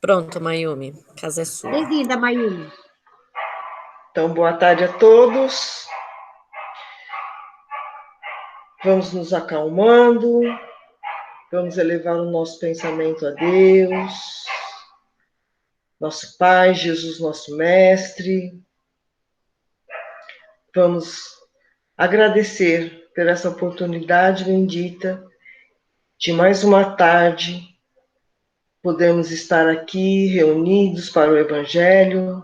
Pronto, Mayumi, a casa é sua. Bem-vinda, Mayumi. Então, boa tarde a todos. Vamos nos acalmando, vamos elevar o nosso pensamento a Deus, nosso Pai, Jesus, nosso Mestre. Vamos agradecer por essa oportunidade bendita de mais uma tarde. Podemos estar aqui reunidos para o Evangelho.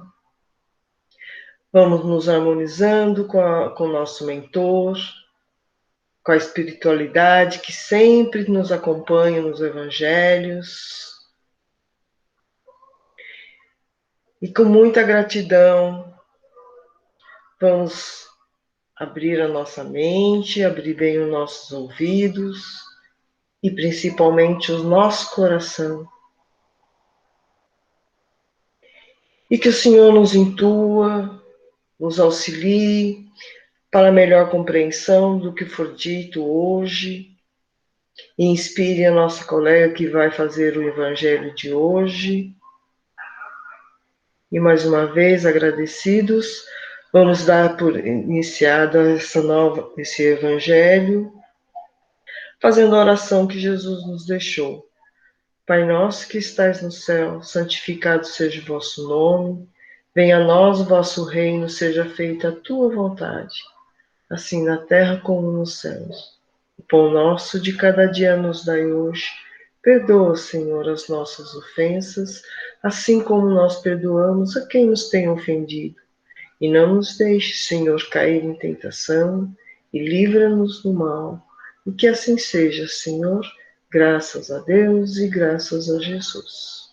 Vamos nos harmonizando com o nosso mentor, com a espiritualidade que sempre nos acompanha nos Evangelhos. E com muita gratidão, vamos abrir a nossa mente, abrir bem os nossos ouvidos e principalmente o nosso coração. E que o Senhor nos intua, nos auxilie para a melhor compreensão do que for dito hoje e inspire a nossa colega que vai fazer o Evangelho de hoje. E mais uma vez, agradecidos, vamos dar por iniciada esse Evangelho, fazendo a oração que Jesus nos deixou. Pai nosso que estais no céu, santificado seja o vosso nome, venha a nós o vosso reino, seja feita a tua vontade, assim na terra como nos céus. O pão nosso de cada dia nos dai hoje. Perdoa, Senhor, as nossas ofensas, assim como nós perdoamos a quem nos tem ofendido. E não nos deixe, Senhor, cair em tentação, e livra-nos do mal. E que assim seja, Senhor, graças a Deus e graças a Jesus.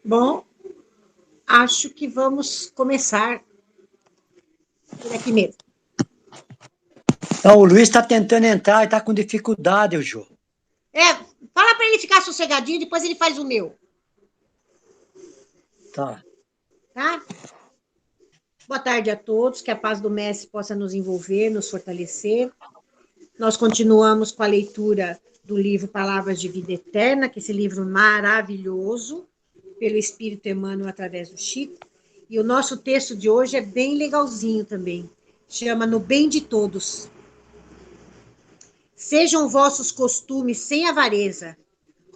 Bom, acho que vamos começar por aqui mesmo. Então, o Luiz está tentando entrar e está com dificuldade, o Jô. Fala para ele ficar sossegadinho, depois ele faz o meu. Tá. Tá? Boa tarde a todos, que a paz do Mestre possa nos envolver, nos fortalecer. Nós continuamos com a leitura do livro Palavras de Vida Eterna, que é esse livro maravilhoso, pelo Espírito Emmanuel através do Chico. E o nosso texto de hoje é bem legalzinho também. Chama No Bem de Todos. Sejam vossos costumes sem avareza,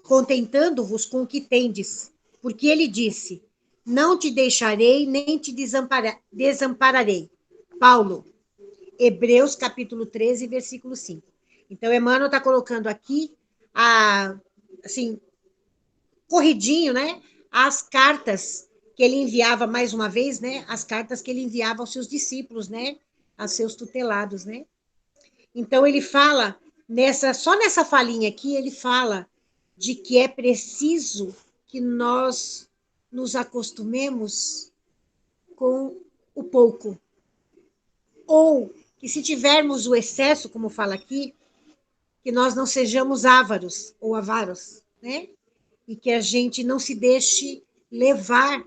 contentando-vos com o que tendes, porque ele disse: não te deixarei nem te desampararei. Paulo, Hebreus capítulo 13, versículo 5. Então, Emmanuel está colocando aqui, assim, corridinho, né? As cartas que ele enviava, mais uma vez, né? As cartas que ele enviava aos seus discípulos, né? Aos seus tutelados, né? Então, ele fala, só nessa falinha aqui, ele fala de que é preciso que nós nos acostumemos com o pouco. Ou que se tivermos o excesso, como fala aqui, que nós não sejamos ávaros ou avaros, né? E que a gente não se deixe levar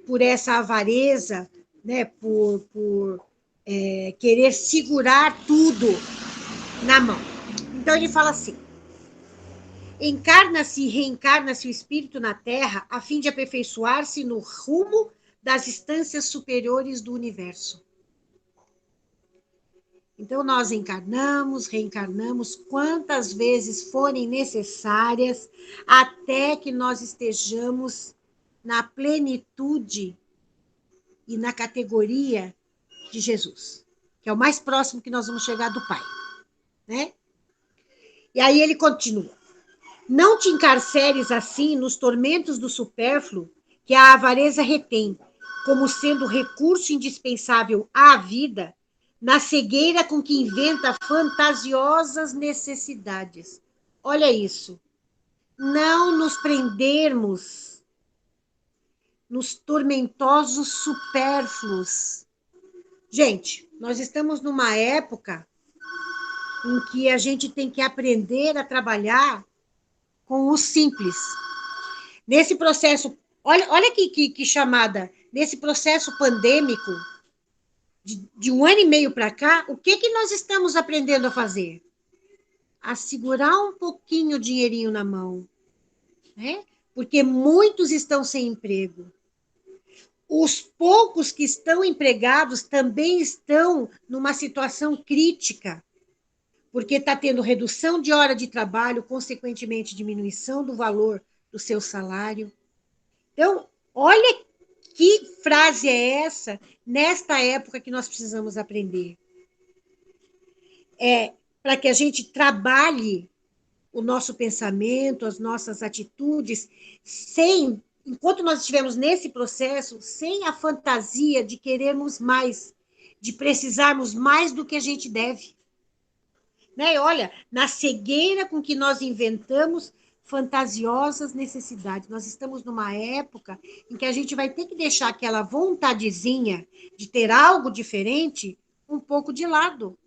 por essa avareza, né? Por querer segurar tudo na mão. Então ele fala assim: encarna-se e reencarna-se o espírito na Terra a fim de aperfeiçoar-se no rumo das instâncias superiores do universo. Então, nós encarnamos, reencarnamos quantas vezes forem necessárias, até que nós estejamos na plenitude e na categoria de Jesus, que é o mais próximo que nós vamos chegar do Pai, né? E aí ele continua: não te encarceres assim nos tormentos do supérfluo que a avareza retém, como sendo recurso indispensável à vida, na cegueira com que inventa fantasiosas necessidades. Olha isso. Não nos prendermos nos tormentosos supérfluos. Gente, nós estamos numa época em que a gente tem que aprender a trabalhar com o simples. Nesse processo, olha que chamada, nesse processo pandêmico, de 1 ano e meio para cá, o que nós estamos aprendendo a fazer? a segurar um pouquinho o dinheirinho na mão, né? Porque muitos estão sem emprego. Os poucos que estão empregados também estão numa situação crítica, porque está tendo redução de hora de trabalho, consequentemente, diminuição do valor do seu salário. Então, olha que frase é essa nesta época que nós precisamos aprender. É para que a gente trabalhe o nosso pensamento, as nossas atitudes, sem, enquanto nós estivermos nesse processo, sem a fantasia de querermos mais, de precisarmos mais do que a gente deve. Né? E olha, na cegueira com que nós inventamos fantasiosas necessidades. Nós estamos numa época em que a gente vai ter que deixar aquela vontadezinha de ter algo diferente um pouco de lado.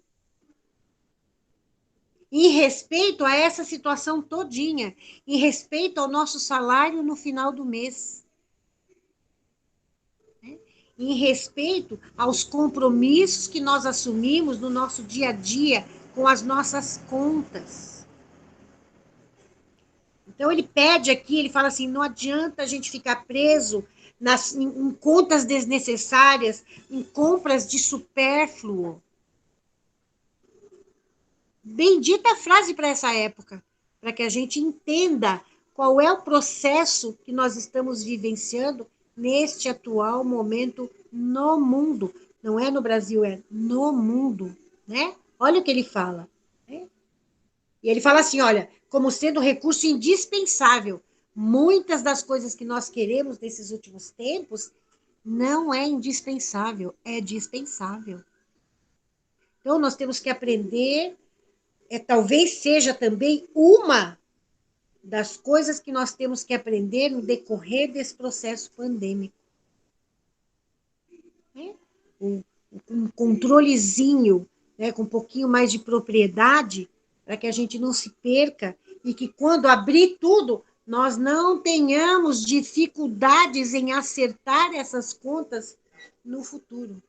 Em respeito a essa situação todinha, em respeito ao nosso salário no final do mês, né? Em respeito aos compromissos que nós assumimos no nosso dia a dia com as nossas contas. Então, ele pede aqui, ele fala assim, não adianta a gente ficar preso em contas desnecessárias, em compras de supérfluo. Bendita frase para essa época, para que a gente entenda qual é o processo que nós estamos vivenciando neste atual momento no mundo. Não é no Brasil, é no mundo, né? Olha o que ele fala. Né? E ele fala assim, olha, como sendo um recurso indispensável. Muitas das coisas que nós queremos nesses últimos tempos não é indispensável, é dispensável. Então, nós temos que aprender, talvez seja também uma das coisas que nós temos que aprender no decorrer desse processo pandêmico. Né? Um controlezinho, né, com um pouquinho mais de propriedade, para que a gente não se perca e que quando abrir tudo, nós não tenhamos dificuldades em acertar essas contas no futuro.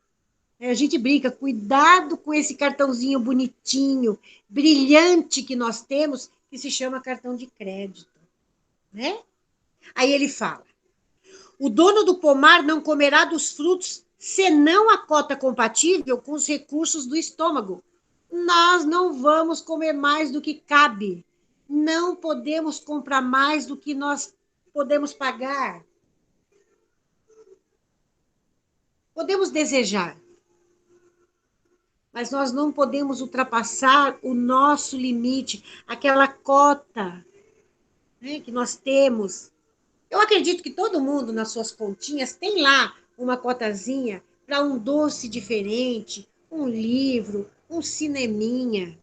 A gente brinca, cuidado com esse cartãozinho bonitinho, brilhante que nós temos, que se chama cartão de crédito. Né? Aí ele fala, o dono do pomar não comerá dos frutos, senão a cota compatível com os recursos do estômago. Nós não vamos comer mais do que cabe. Não podemos comprar mais do que nós podemos pagar. Podemos desejar, mas nós não podemos ultrapassar o nosso limite, aquela cota, né, que nós temos. Eu acredito que todo mundo, nas suas continhas, tem lá uma cotazinha para um doce diferente, um livro, um cineminha.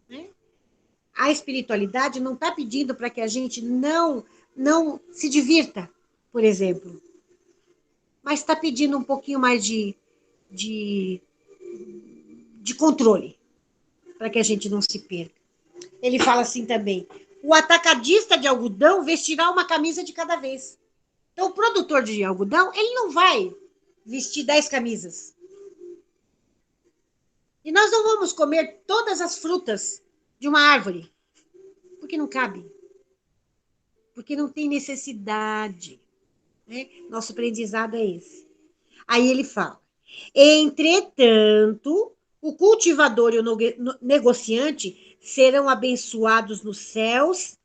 Né? A espiritualidade não está pedindo para que a gente não se divirta, por exemplo, mas está pedindo um pouquinho mais de controle, para que a gente não se perca. Ele fala assim também, o atacadista de algodão vestirá uma camisa de cada vez. Então, o produtor de algodão, ele não vai vestir 10 camisas. E nós não vamos comer todas as frutas de uma árvore, porque não cabe. Porque não tem necessidade. Né? Nosso aprendizado é esse. Aí ele fala, entretanto, o cultivador e o negociante serão abençoados nos céus,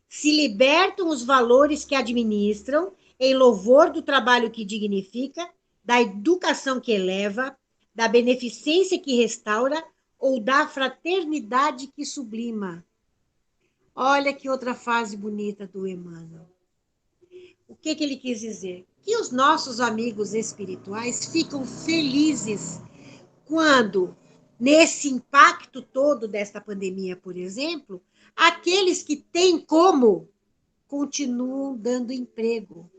se libertam os valores que administram, em louvor do trabalho que dignifica, da educação que eleva, da beneficência que restaura ou da fraternidade que sublima. Olha que outra frase bonita do Emmanuel. O que ele quis dizer? Que os nossos amigos espirituais ficam felizes quando, nesse impacto todo desta pandemia, por exemplo, aqueles que têm como continuam dando emprego,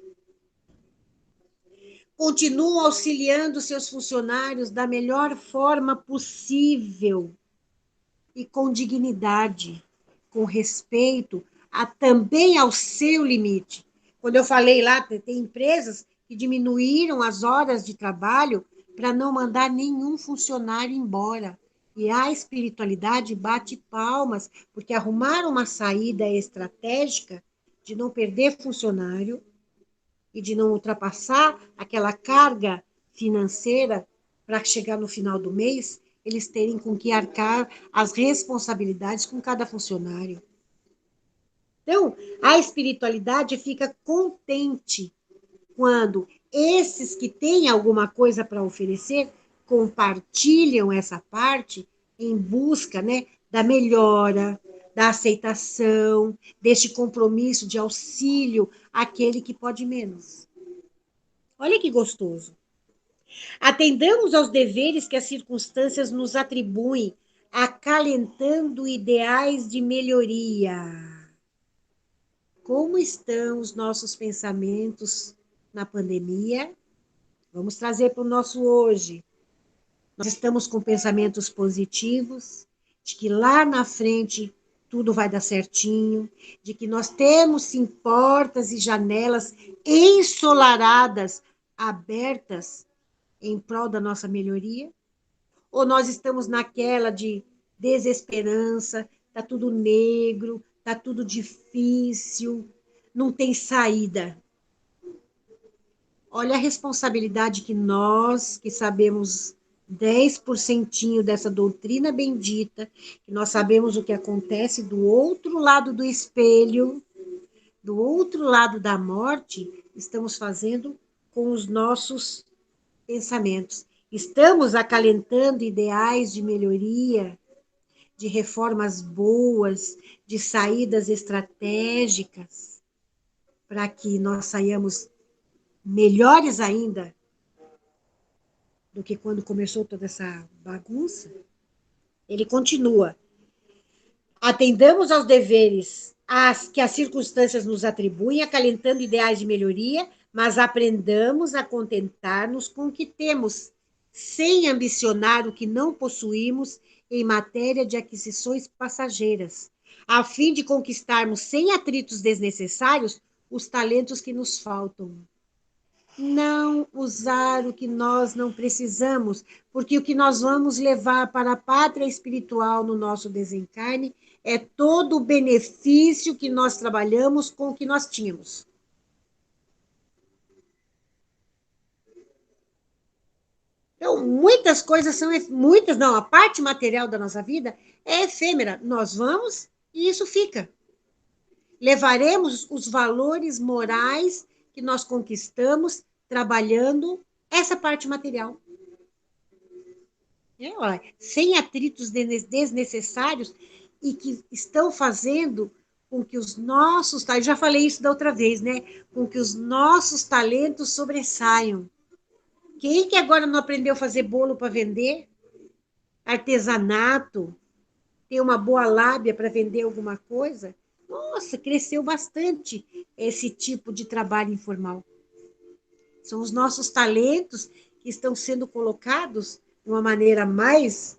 continuam auxiliando seus funcionários da melhor forma possível e com dignidade, com respeito também ao seu limite. Quando eu falei lá, tem empresas que diminuíram as horas de trabalho para não mandar nenhum funcionário embora. E a espiritualidade bate palmas, porque arrumar uma saída estratégica de não perder funcionário e de não ultrapassar aquela carga financeira para chegar no final do mês, eles terem com que arcar as responsabilidades com cada funcionário. Então, a espiritualidade fica contente quando esses que têm alguma coisa para oferecer compartilham essa parte em busca, né, da melhora, da aceitação, deste compromisso de auxílio àquele que pode menos. Olha que gostoso. Atendamos aos deveres que as circunstâncias nos atribuem, acalentando ideais de melhoria. Como estão os nossos pensamentos na pandemia? Vamos trazer para o nosso hoje. Nós estamos com pensamentos positivos, de que lá na frente tudo vai dar certinho, de que nós temos sim portas e janelas ensolaradas, abertas em prol da nossa melhoria? Ou nós estamos naquela de desesperança, tá tudo negro, tá tudo difícil, não tem saída? Olha a responsabilidade que nós, que sabemos 10% dessa doutrina bendita, que nós sabemos o que acontece do outro lado do espelho, do outro lado da morte, estamos fazendo com os nossos pensamentos. Estamos acalentando ideais de melhoria, de reformas boas, de saídas estratégicas, para que nós saiamos melhores ainda do que quando começou toda essa bagunça. Ele continua: atendamos aos deveres que as circunstâncias nos atribuem, acalentando ideais de melhoria, mas aprendamos a contentar-nos com o que temos, sem ambicionar o que não possuímos em matéria de aquisições passageiras, a fim de conquistarmos sem atritos desnecessários os talentos que nos faltam. Não usar o que nós não precisamos, porque o que nós vamos levar para a pátria espiritual no nosso desencarne é todo o benefício que nós trabalhamos com o que nós tínhamos. Então, muitas coisas são, muitas não, a parte material da nossa vida é efêmera. Nós vamos e isso fica. Levaremos os valores morais que nós conquistamos trabalhando essa parte material. Olha, sem atritos desnecessários e que estão fazendo com que os nossos, eu já falei isso da outra vez, né? Com que os nossos talentos sobressaiam. Quem que agora não aprendeu a fazer bolo para vender? Artesanato, tem uma boa lábia para vender alguma coisa? Nossa, cresceu bastante esse tipo de trabalho informal. São os nossos talentos que estão sendo colocados de uma maneira mais,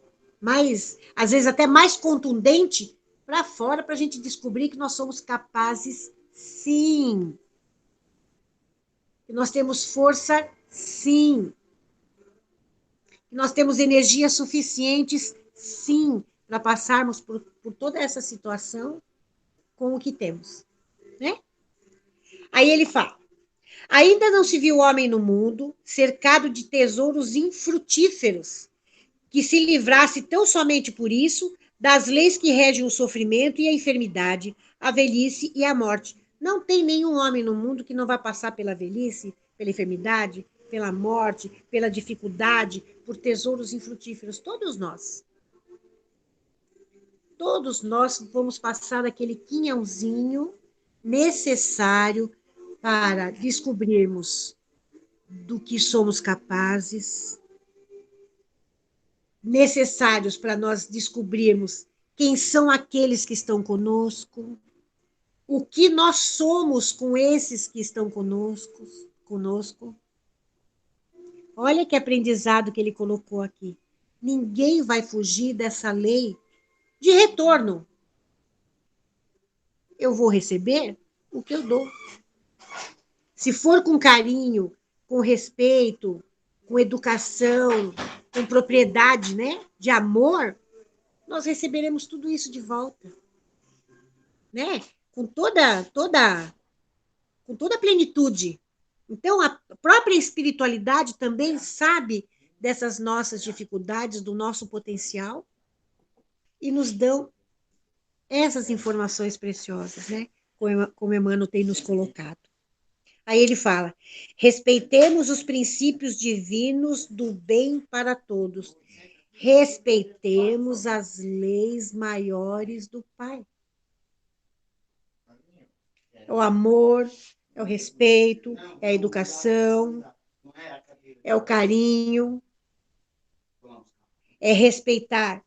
às vezes até mais contundente para fora, para a gente descobrir que nós somos capazes, sim. Que nós temos força, sim. Que nós temos energias suficientes, sim, para passarmos por toda essa situação com o que temos, né? Aí ele fala: ainda não se viu homem no mundo cercado de tesouros infrutíferos que se livrasse tão somente por isso das leis que regem o sofrimento e a enfermidade, a velhice e a morte. Não tem nenhum homem no mundo que não vai passar pela velhice, pela enfermidade, pela morte, pela dificuldade, por tesouros infrutíferos. Todos nós. Todos nós vamos passar aquele quinhãozinho necessário para descobrirmos do que somos capazes, necessários para nós descobrirmos quem são aqueles que estão conosco, o que nós somos com esses que estão conosco. Olha que aprendizado que ele colocou aqui. Ninguém vai fugir dessa lei de retorno. Eu vou receber o que eu dou. Se for com carinho, com respeito, com educação, com propriedade, né, de amor, nós receberemos tudo isso de volta, né? Com toda a plenitude. Então, a própria espiritualidade também sabe dessas nossas dificuldades, do nosso potencial, e nos dão essas informações preciosas, né? Como Emmanuel tem nos colocado. Aí ele fala: respeitemos os princípios divinos do bem para todos. Respeitemos as leis maiores do Pai. É o amor, é o respeito, é a educação, é o carinho, é respeitar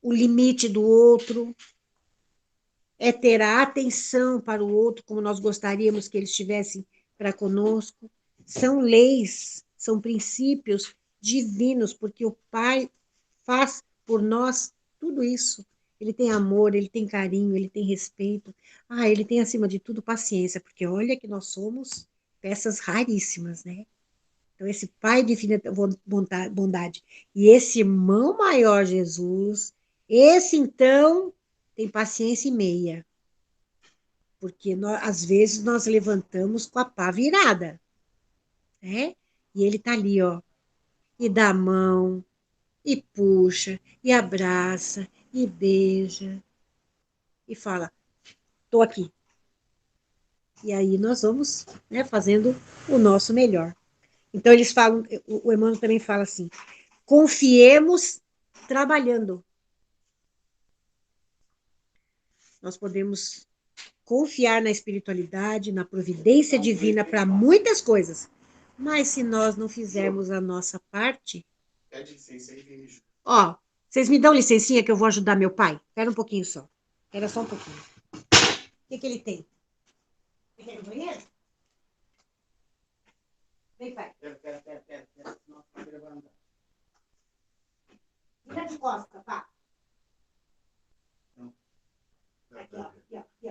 o limite do outro, é ter a atenção para o outro como nós gostaríamos que eles tivessem para conosco. São leis, são princípios divinos, porque o Pai faz por nós tudo isso. Ele tem amor, ele tem carinho, ele tem respeito. Ele tem, acima de tudo, paciência, porque olha que nós somos peças raríssimas, né? Então, esse Pai de infinita bondade e esse irmão maior, Jesus, esse, então, tem paciência e meia. Porque, às vezes, nós levantamos com a pá virada, né? E ele está ali, ó, e dá a mão, e puxa, e abraça, e beija, e fala, estou aqui. E aí nós vamos, né, fazendo o nosso melhor. Então, eles falam, o Emmanuel também fala assim, confiemos trabalhando. Nós podemos confiar na espiritualidade, na providência divina para muitas coisas, mas se nós não fizermos a nossa parte... Pede licença aí, ó, vocês me dão licencinha que eu vou ajudar meu pai? Espera um pouquinho só. Espera só um pouquinho. O que ele tem? Ele quer ir no banheiro? Vem, pai. Pera. Senão ele vai andar. Vira de costas, pá. Aqui, ó. Aqui,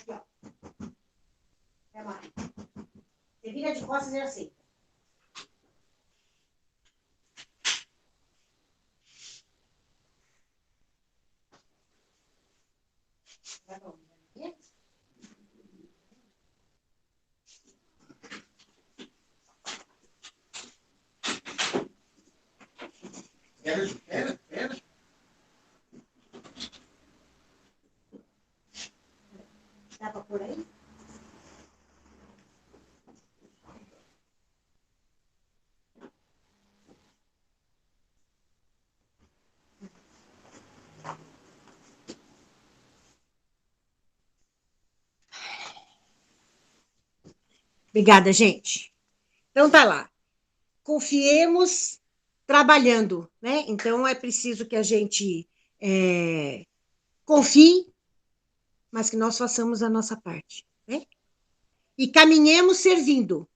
ó. É mais. Você vira de costas e aceita. Tá bom. Pera. Dá pra pôr aí? Obrigada, gente. Então tá lá. Confiemos trabalhando, né? Então é preciso que a gente confie, mas que nós façamos a nossa parte, né? E caminhemos servindo.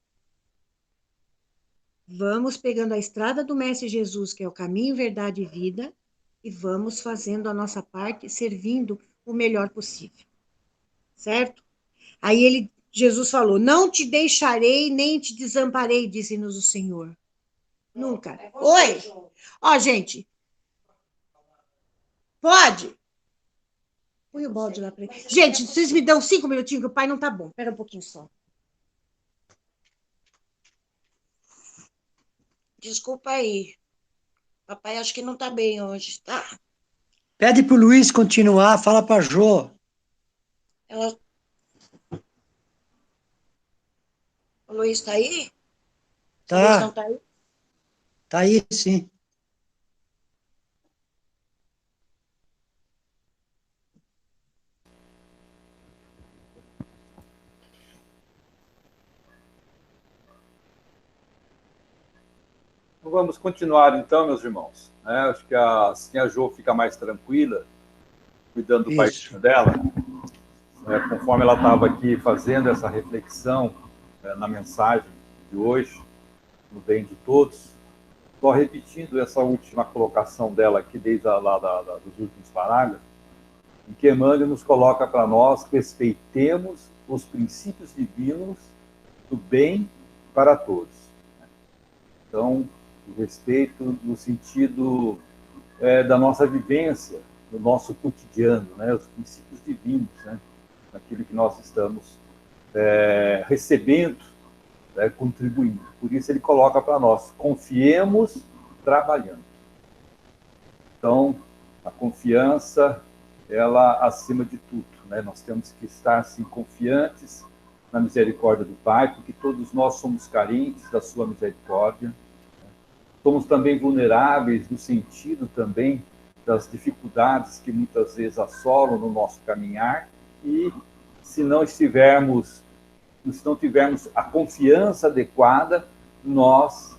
Vamos pegando a estrada do Mestre Jesus, que é o caminho, verdade e vida, e vamos fazendo a nossa parte, servindo o melhor possível. Certo? Aí Jesus falou, não te deixarei nem te desamparei, disse-nos o Senhor. Nunca. Oi! Ó, gente. Pode? Põe o balde lá para ele. Gente, vocês me dão 5 minutinhos que o pai não tá bom. Espera um pouquinho só. Desculpa aí. Papai acho que não tá bem hoje, tá? Pede pro Luiz continuar, fala pra Jô. Ela... O Luiz tá aí? Tá. O Luiz não tá aí? Tá aí, sim. Vamos continuar então, meus irmãos. Acho que assim a Jo fica mais tranquila, cuidando do paizinho dela. Conforme ela estava aqui fazendo essa reflexão na mensagem de hoje, no bem de todos, estou repetindo essa última colocação dela aqui, desde dos últimos parágrafos, em que Emmanuel nos coloca para nós: respeitemos os princípios divinos do bem para todos. Então, o respeito no sentido da nossa vivência no nosso cotidiano, né? Os princípios divinos, né? Naquilo que nós estamos recebendo, né? Contribuindo. Por isso ele coloca para nós: confiemos trabalhando. Então, a confiança, ela acima de tudo, né? Nós temos que estar assim, confiantes na misericórdia do Pai, porque todos nós somos carentes da sua misericórdia. Somos também vulneráveis no sentido também das dificuldades que muitas vezes assolam no nosso caminhar, e se não tivermos a confiança adequada, nós,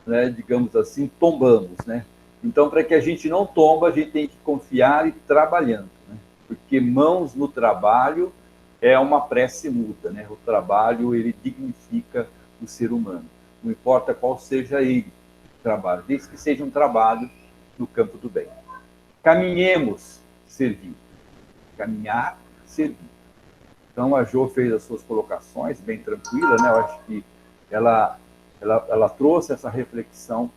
né, digamos assim, tombamos, né? Então, para que a gente não tomba, a gente tem que confiar e ir trabalhando, né? Porque mãos no trabalho é uma prece mútua, né? O trabalho, ele dignifica o ser humano. Não importa qual seja ele, o trabalho, desde que seja um trabalho no campo do bem. Caminhemos, servir. Caminhar, servir. Então, a Jo fez as suas colocações bem tranquila, né? Eu acho que ela trouxe essa reflexão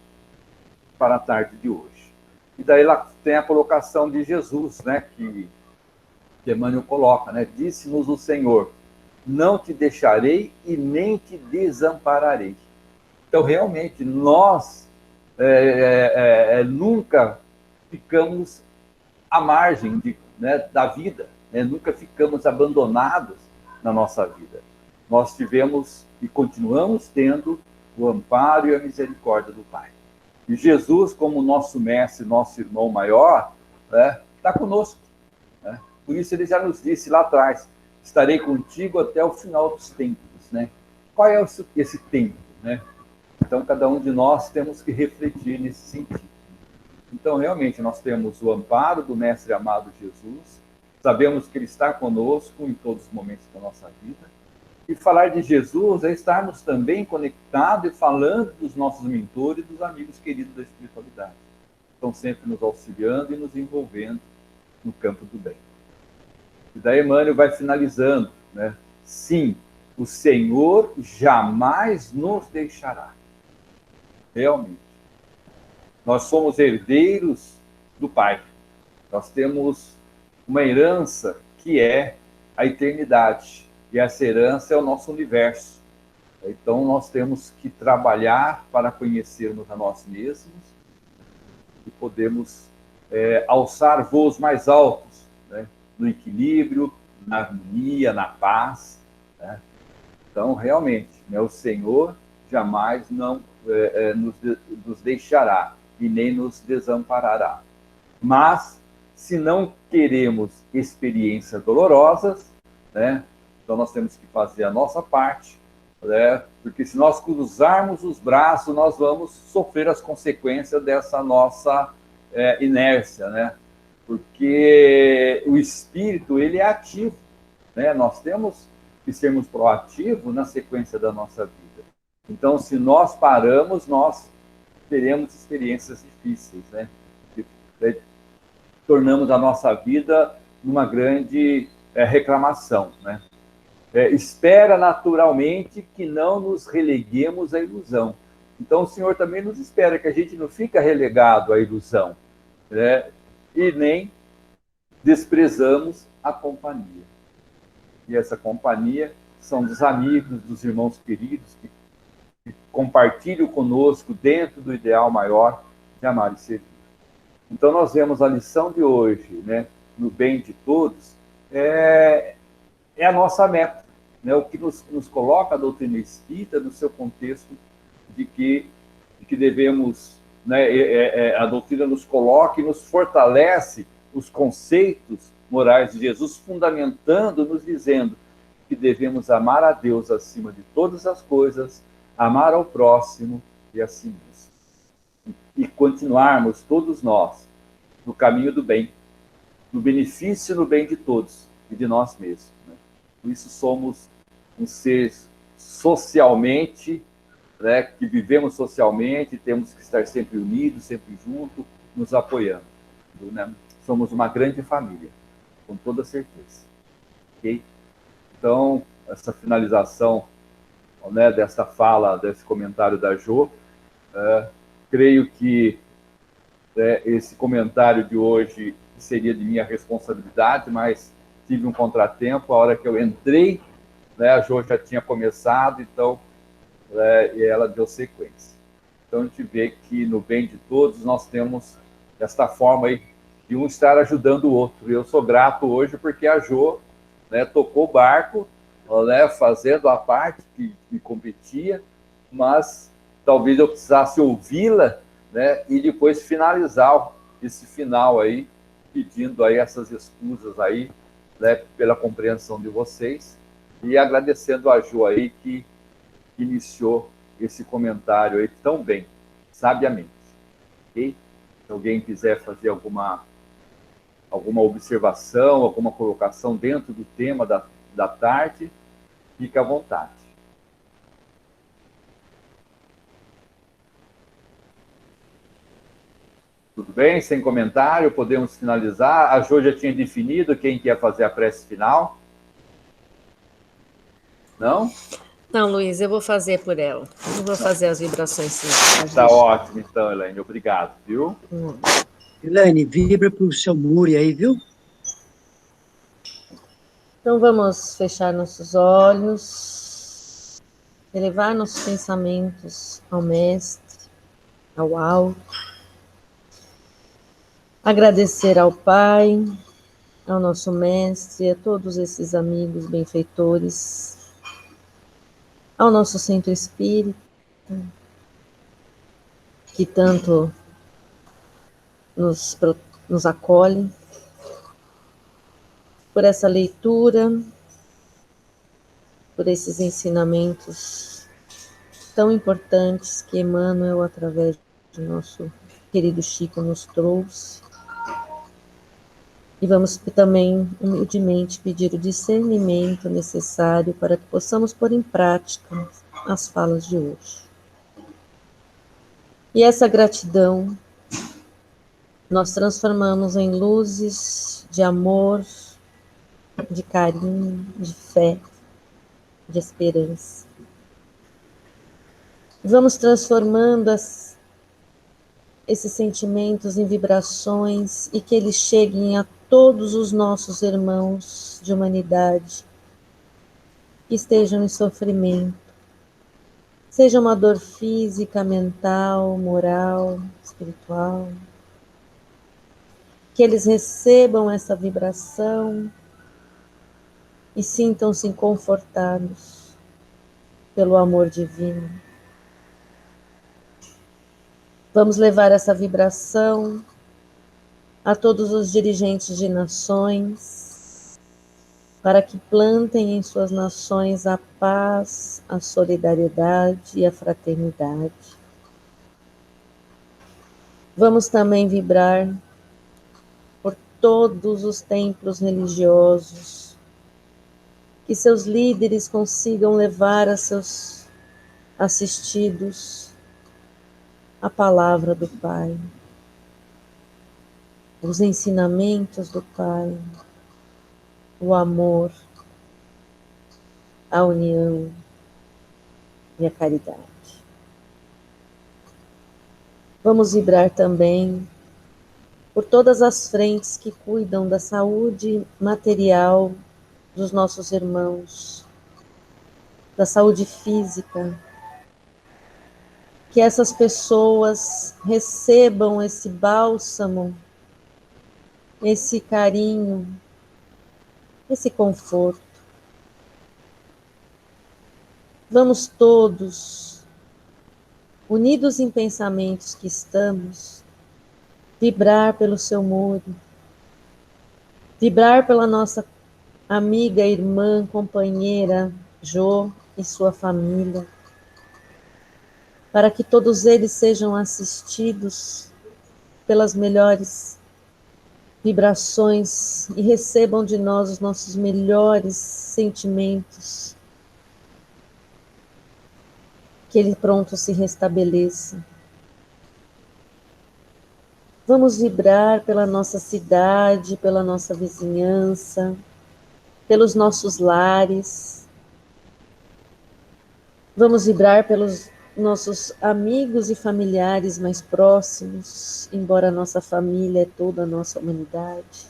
para a tarde de hoje. E daí ela tem a colocação de Jesus, né? Que Emmanuel coloca, né? Disse-nos o Senhor: não te deixarei e nem te desampararei. Então, realmente, nós nunca ficamos à margem da vida, né? Nunca ficamos abandonados na nossa vida. Nós tivemos e continuamos tendo o amparo e a misericórdia do Pai. E Jesus, como nosso mestre, nosso irmão maior, está conosco, né? Por isso ele já nos disse lá atrás: estarei contigo até o final dos tempos, né? Qual é esse tempo, né? Então, cada um de nós temos que refletir nesse sentido. Então, realmente, nós temos o amparo do Mestre amado Jesus, sabemos que Ele está conosco em todos os momentos da nossa vida, e falar de Jesus é estarmos também conectados e falando dos nossos mentores e dos amigos queridos da espiritualidade. Estão sempre nos auxiliando e nos envolvendo no campo do bem. E daí Emmanuel vai finalizando, né? Sim, o Senhor jamais nos deixará. Realmente. Nós somos herdeiros do Pai. Nós temos uma herança que é a eternidade. E essa herança é o nosso universo. Então, nós temos que trabalhar para conhecermos a nós mesmos e podemos alçar voos mais altos, né? No equilíbrio, na harmonia, na paz, né? Então, realmente, né, o Senhor jamais nos deixará e nem nos desamparará. Mas, se não queremos experiências dolorosas, né, então nós temos que fazer a nossa parte, né, porque se nós cruzarmos os braços, nós vamos sofrer as consequências dessa nossa inércia, né? Porque o espírito, ele é ativo, né? Nós temos que sermos proativos na sequência da nossa vida. Então, se nós paramos, nós teremos experiências difíceis, né? Tornamos a nossa vida numa grande reclamação, né? Espera naturalmente que não nos releguemos à ilusão. Então, o Senhor também nos espera que a gente não fique relegado à ilusão, né? E nem desprezamos a companhia. E essa companhia são dos amigos, dos irmãos queridos que compartilham conosco dentro do ideal maior de amar e servir. Então, nós vemos a lição de hoje, né, no bem de todos, é a nossa meta, né, o que nos coloca a doutrina espírita no seu contexto de que devemos, né, a doutrina nos coloca e nos fortalece os conceitos morais de Jesus, fundamentando, nos dizendo que devemos amar a Deus acima de todas as coisas, amar ao próximo e a si mesmo. E continuarmos todos nós no caminho do bem, no benefício e no bem de todos e de nós mesmos, né? Por isso somos um ser socialmente, né, que vivemos socialmente, temos que estar sempre unidos, sempre juntos, nos apoiando, né? Somos uma grande família, com toda certeza. Ok? Então, essa finalização, né, dessa fala, desse comentário da Jo, creio que esse comentário de hoje que seria de minha responsabilidade, mas tive um contratempo. A hora que eu entrei, né, a Jo já tinha começado, então, e ela deu sequência. Então, a gente vê que no bem de todos nós temos esta forma aí de um estar ajudando o outro. Eu sou grato hoje porque a Jo, né, tocou o barco, né, fazendo a parte que me competia, mas talvez eu precisasse ouvi-la, né, e depois finalizar esse final aí, pedindo aí essas excusas aí, né, pela compreensão de vocês, e agradecendo a Jo aí que iniciou esse comentário aí tão bem, sabiamente. Ok? Se alguém quiser fazer alguma observação, alguma colocação dentro do tema da tarde, fique à vontade. Tudo bem? Sem comentário, podemos finalizar. A Jo já tinha definido quem quer fazer a prece final? Não? Não, Luiz, eu vou fazer por ela. Eu vou fazer as vibrações sim. Está ótimo, então, Elaine. Obrigado, viu? Elaine, vibra pro seu Muri aí, viu? Então vamos fechar nossos olhos, elevar nossos pensamentos ao Mestre, ao alto, agradecer ao Pai, ao nosso Mestre, a todos esses amigos benfeitores, ao nosso Centro Espírita, que tanto nos acolhe, por essa leitura, por esses ensinamentos tão importantes que Emmanuel, através do nosso querido Chico, nos trouxe. E vamos também, humildemente, pedir o discernimento necessário para que possamos pôr em prática as falas de hoje. E essa gratidão nós transformamos em luzes de amor, de carinho, de fé, de esperança. Vamos transformando esses sentimentos em vibrações e que eles cheguem a todos os nossos irmãos de humanidade que estejam em sofrimento, seja uma dor física, mental, moral, espiritual, que eles recebam essa vibração e sintam-se confortados pelo amor divino. Vamos levar essa vibração a todos os dirigentes de nações, para que plantem em suas nações a paz, a solidariedade e a fraternidade. Vamos também vibrar por todos os templos religiosos, que seus líderes consigam levar a seus assistidos a palavra do Pai, os ensinamentos do Pai, o amor, a união e a caridade. Vamos vibrar também por todas as frentes que cuidam da saúde material dos nossos irmãos, da saúde física, que essas pessoas recebam esse bálsamo, esse carinho, esse conforto. Vamos todos, unidos em pensamentos que estamos, vibrar pelo seu muro, vibrar pela nossa amiga, irmã, companheira Jo e sua família, para que todos eles sejam assistidos pelas melhores vibrações e recebam de nós os nossos melhores sentimentos, que ele pronto se restabeleça. Vamos vibrar pela nossa cidade, pela nossa vizinhança, pelos nossos lares. Vamos vibrar pelos nossos amigos e familiares mais próximos, embora a nossa família é toda a nossa humanidade.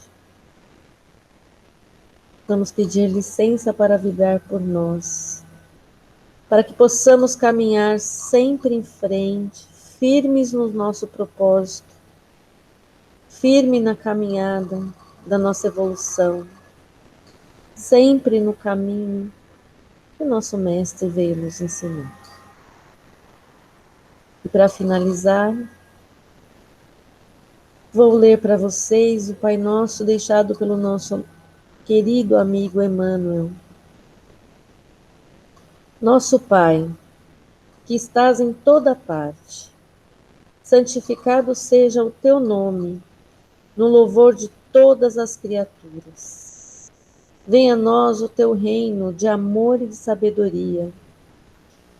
Vamos pedir licença para vibrar por nós, para que possamos caminhar sempre em frente, firmes no nosso propósito, firme na caminhada da nossa evolução, sempre no caminho que o nosso Mestre veio nos ensinar. E para finalizar, vou ler para vocês o Pai Nosso deixado pelo nosso querido amigo Emmanuel. Nosso Pai, que estás em toda parte, santificado seja o teu nome, no louvor de todas as criaturas. Venha a nós o teu reino de amor e de sabedoria.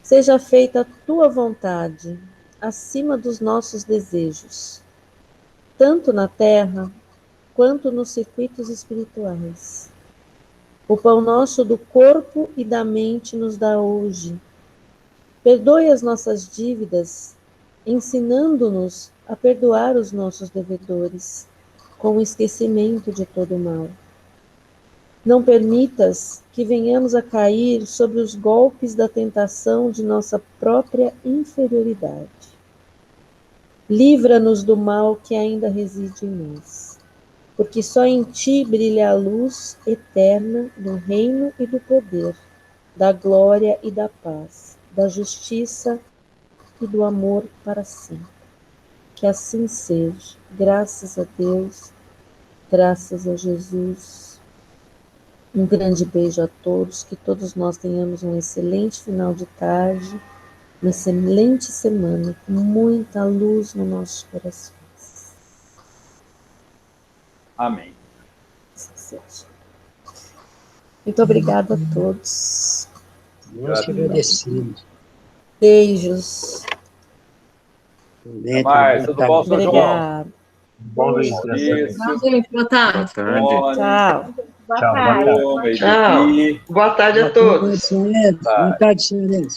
Seja feita a tua vontade, acima dos nossos desejos, tanto na terra quanto nos circuitos espirituais. O pão nosso do corpo e da mente nos dá hoje. Perdoe as nossas dívidas, ensinando-nos a perdoar os nossos devedores, com o esquecimento de todo o mal. Não permitas que venhamos a cair sobre os golpes da tentação de nossa própria inferioridade. Livra-nos do mal que ainda reside em nós, porque só em ti brilha a luz eterna do reino e do poder, da glória e da paz, da justiça e do amor para sempre. Que assim seja. Graças a Deus, graças a Jesus. Um grande beijo a todos, que todos nós tenhamos um excelente final de tarde, uma excelente semana, com muita luz nos nossos corações. Amém. Muito obrigada a todos. Nós que agradecemos. Beijos. Até mais. Tudo bom, São João? Obrigada. Bom, Luiz. Boa tarde. Tchau. Boa tarde. Tchau. Boa tarde a todos. Boa tarde, senhores.